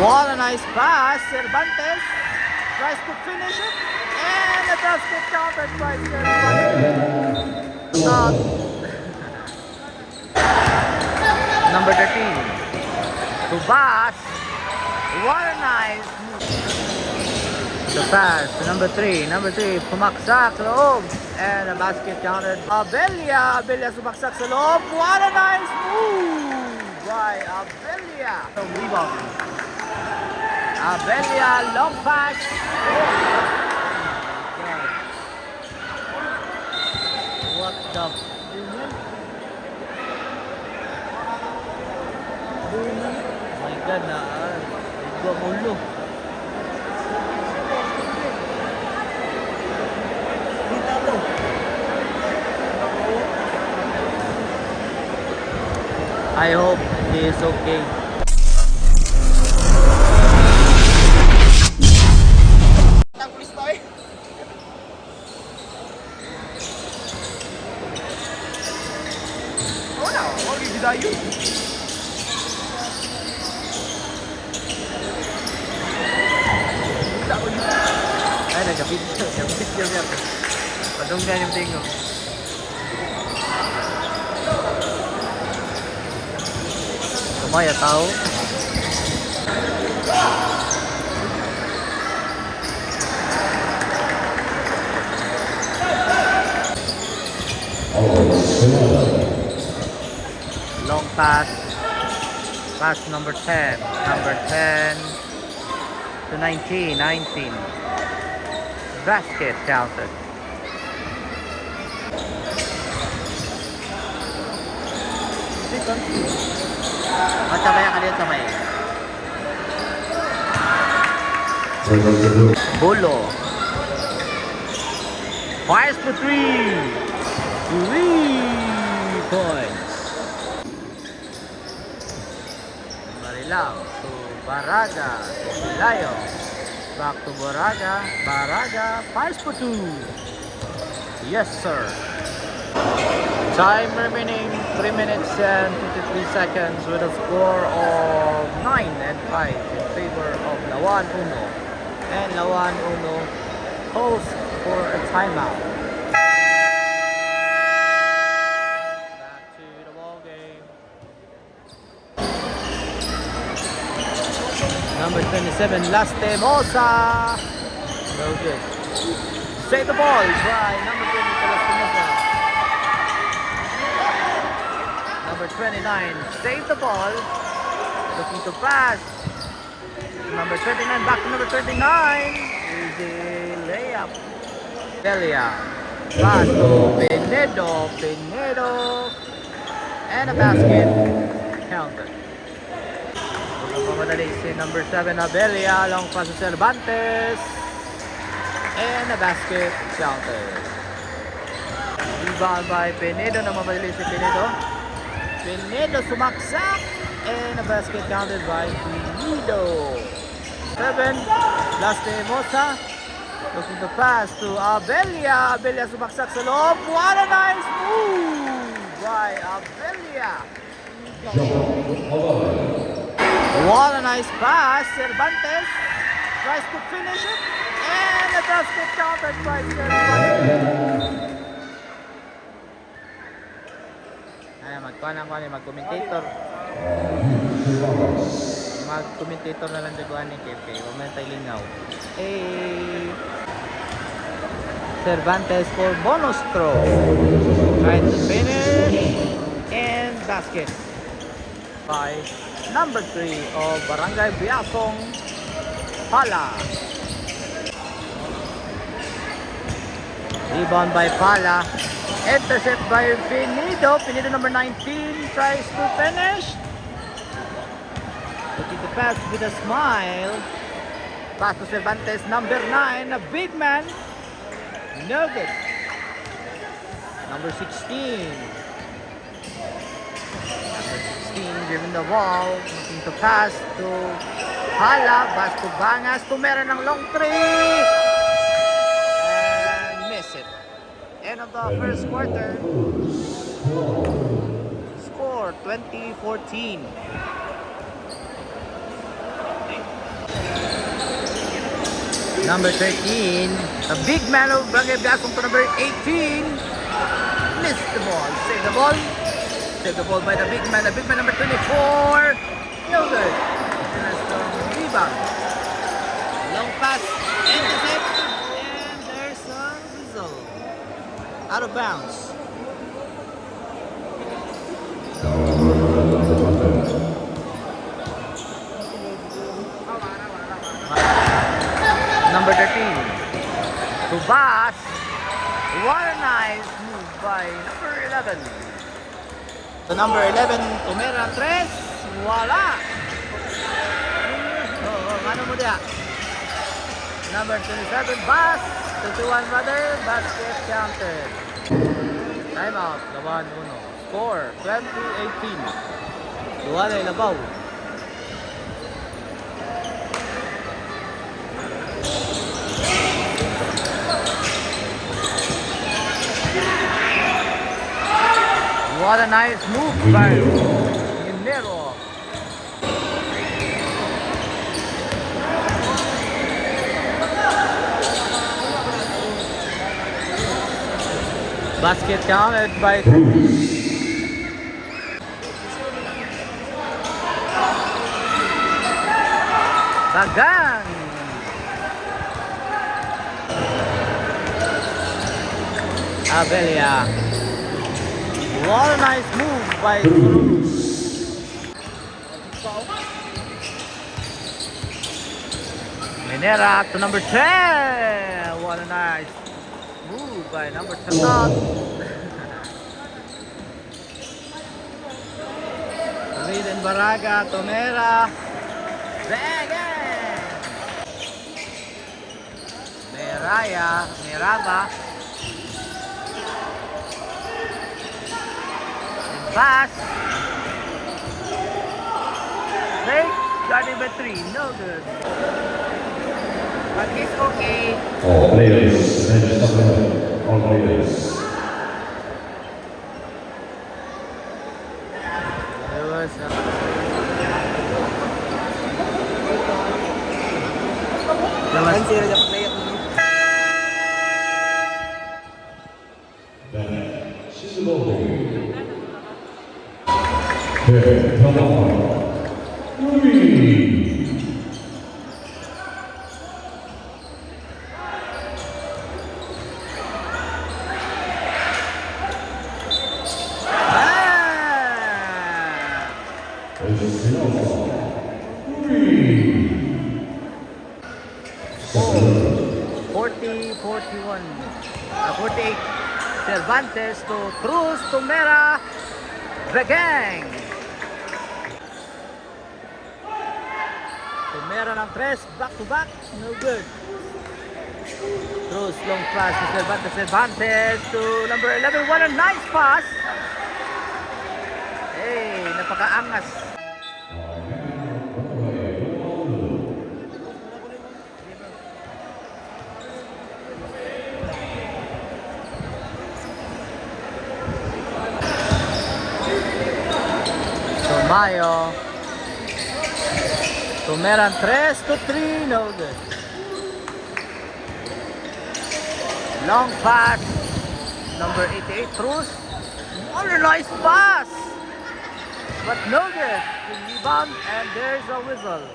What a nice pass. Cervantes tries to finish it. And the basket countered by Cervantes. Number 13. Tubas. What a nice move. The pass to number 3. Number 3, pumaksak sa loob. And the basket countered. Abelia sumaksak sa loob. What a nice move by Abelia. Rebound. Abelia, long pass. What the? Oh my God, gua mulu. I hope he is okay. Ay, nagka-video niya. Padunggan yung tingo. Kumaya tao. Long pass. Pass number 10. Number 10 to 19. Basket counted. Matabaya ka dito sa may. Bolo. Fires for 3 points. Marilao to Baraga. Layo. Back to Baraga. Baraga fires for 2. Yes, sir. Time remaining 3 minutes and 53 seconds with a score of 9 and 5 in favor of Lawan Uno. And Lawan Uno calls for a timeout. Back to the ball game. Number 27, Lastimosa. No good. Save the ball by number 20, Lastimosa. Number 29, save the ball. Looking to pass. Number 29, back to number 29. Easy layup. Delia. Pass to Pinedo. And a basket. Counted. Pumadali si number 7, Abelia. Long pass to Cervantes. And a basket. Counted. Rebound by Pinedo. Namamadali si Pinedo. Pinedo sumaksak. And a basket counted by Pinedo. 7, Lastimosa. Looking to pass to Abelia. Abelia sumaksak sa loob. What a nice move by Abelia. What a nice pass. Cervantes tries to finish it. And the basket counted by Cervantes. Ay, mag-commentator. Mag-commentator na lang dito ni KP. Huwag na tayo lingaw. Cervantes for bonus throw. Trying to finish. And basket by number 3 of Barangay Biasong, Pala. Rebound by Pala. Intercept by Pinedo. Pinedo number 19 tries to finish. Looking to pass with a smile. Pass to Cervantes, number 9, a big man. No good. Number 16. Number 16 giving the ball. Looking to pass to Hala. Pass to Bangas. Tumera ng long 3. And miss it. End of the first quarter. Score 20-14. Number 13, the big man of Barangay Biasong to number 18. Missed the ball. Save the ball. Save the ball by the big man. The big man number 24. No good. And a strong rebound. Long pass. Intercept. And there's a whistle. Out of bounds. Number 13, Tubas. What a nice move by number 11. The number 11, Tumera Tres. Wala. Ano mo dia? Number 27, Bas. 21 brother. Basket counted. Time out. Laban 1. Score 20-18. Luwala ay labaw. What a nice move by Minero. Basket counted by Bagan. Avelia. What a nice move by Cruz. Minera to number 10. What a nice move by number 10. Lead in Baraga, Tumera. Bang! Meraya, Miraba. Pass. Break. Starting by 3. No good. But it's okay. All players, all players. There was Forty, 41, 48. Cervantes to Cruz, Tumera, Begang. Tumera ng 3, back to back, no good. Cruz, long pass to Cervantes, Cervantes to number 11. What a nice pass. Hey, napakaangas. Mayo. Tumeran 3-3, no good. Long pass. Number 88, Cruz. What a nice pass. But no good. The rebound and there's a whistle.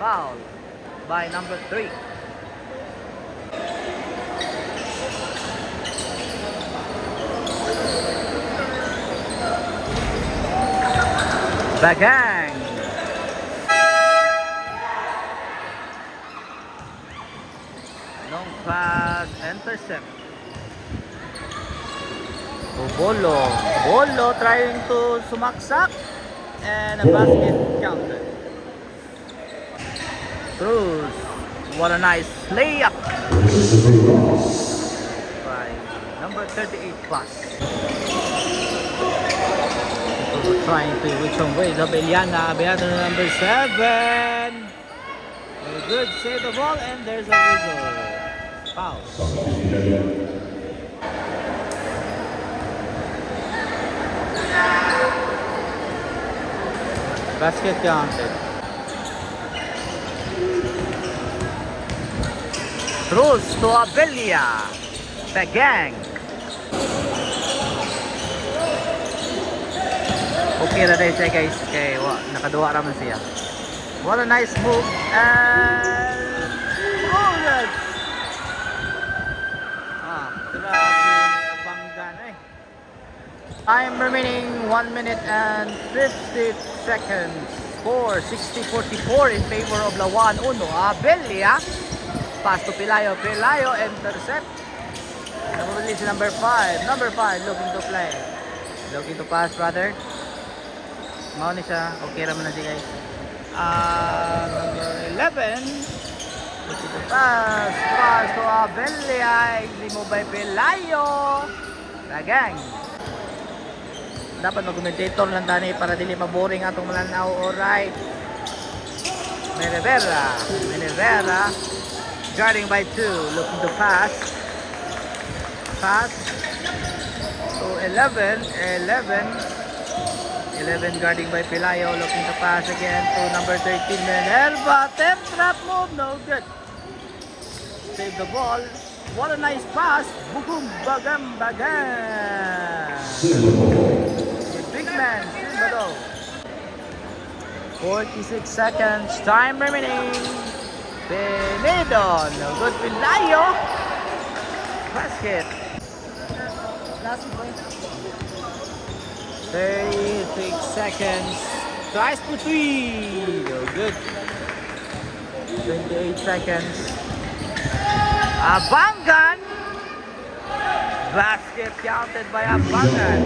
Foul by number 3. Bagang. Long pass, intercept. Bolo. Bolo trying to sumaksak and a basket counted. Cruz. What a nice layup by number 38 plus. Trying to with some way. Abeliana number 7. Very good. Save the ball and there's a whistle. Foul. Basket counted. Cruz to Abelia. The gang. Okay na din siya guys. Kaya nakaduwa naman siya. What a nice move. And bonus. Grabe. Banggan eh. Time remaining 1 minute and 50 seconds. Score 60-44 in favor of Lawan Uno. Abelia. Pass to Pelayo. Pelayo intercept. Nababali si number 5. Number 5 looking to play. Looking to pass brother. Mau ni siya. Okay naman na siya guys. Number 11. Looking to pass. Pass to Abelia. Easy move by Pelayo. The gang. Dapat mag-commentator lang tani para dili maboring atong malanaw. Alright. Menevera guarding by 2, looking to pass to 11 guarding by Pelayo, looking to pass again to number 13 Minerva. Temp trap move, no good. Save the ball. What a nice pass. Bugum bagam bagam. Big man, Silvado. 46 seconds, time remaining. Penedo, no good. Pelayo. Basket. 36 seconds. Tries to 3. No good. 28 seconds. Abangan. Basket counted by Abangan.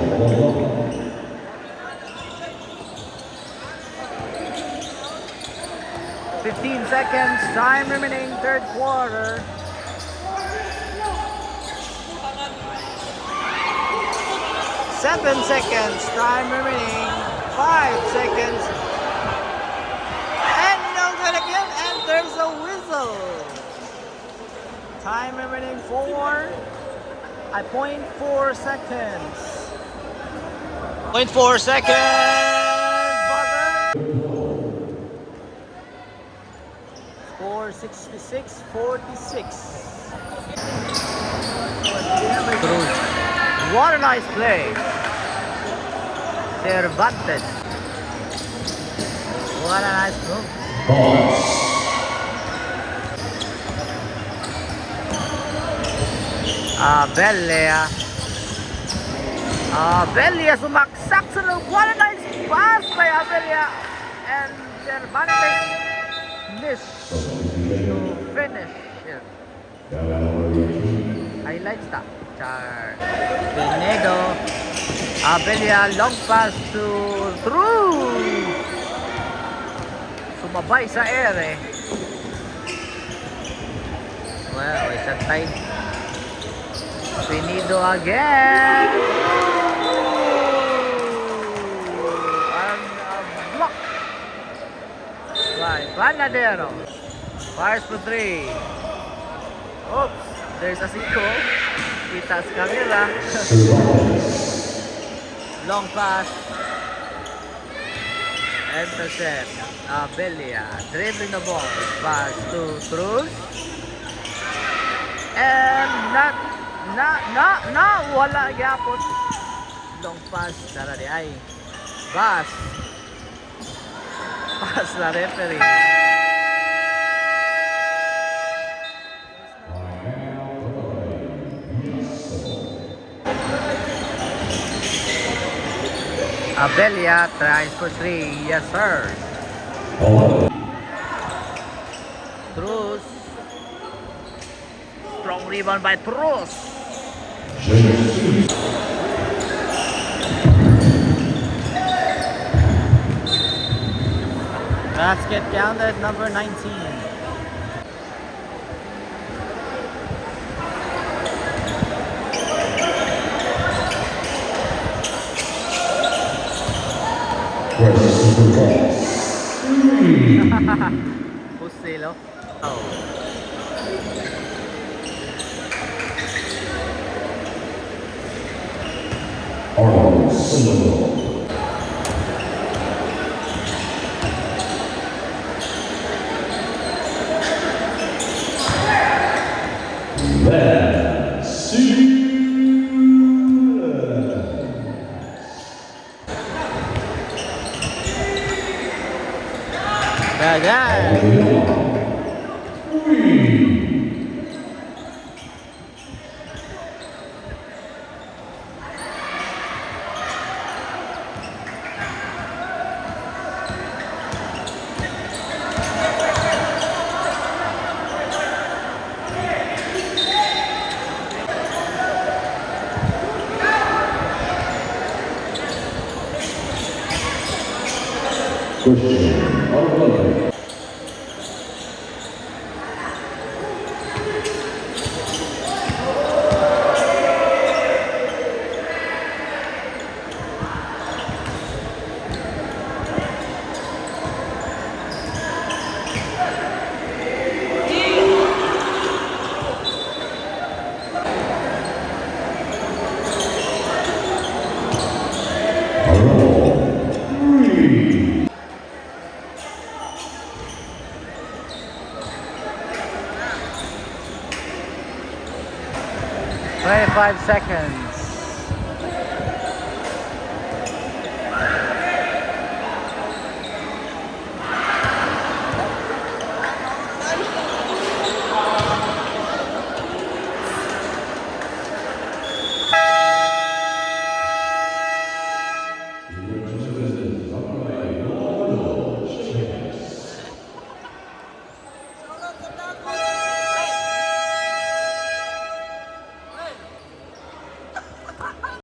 15 seconds, time remaining, third quarter. 7 seconds, time remaining, 5 seconds. And no good again, and there's a whistle. Time remaining 0.4 seconds. 0.4 seconds, buzzer. 66-46. What a nice play. Cervantes. What a nice move. Abelia sumaksak sa loob. What a nice pass by Abelia. And Cervantes missed to finish it. Highlights that. Char. Penedo. Abelia, long pass to through. Sumabay sa air eh. Well, it's a tight. Penedo again. And a block. Right, Panadero. Fires for 3. Oops, there's a Zico. Itas camera. Long pass. Intercept. Abelia dribbling the ball. Pass to Cruz. And wala gyapon. Long pass dara di ay. Pass na referee. Abelia tries for 3. Yes, sir. Cruz. Strong rebound by Cruz. Basket counted, number 19. Pusilo. Oh. Arnold Silva. Dadan. 25 seconds.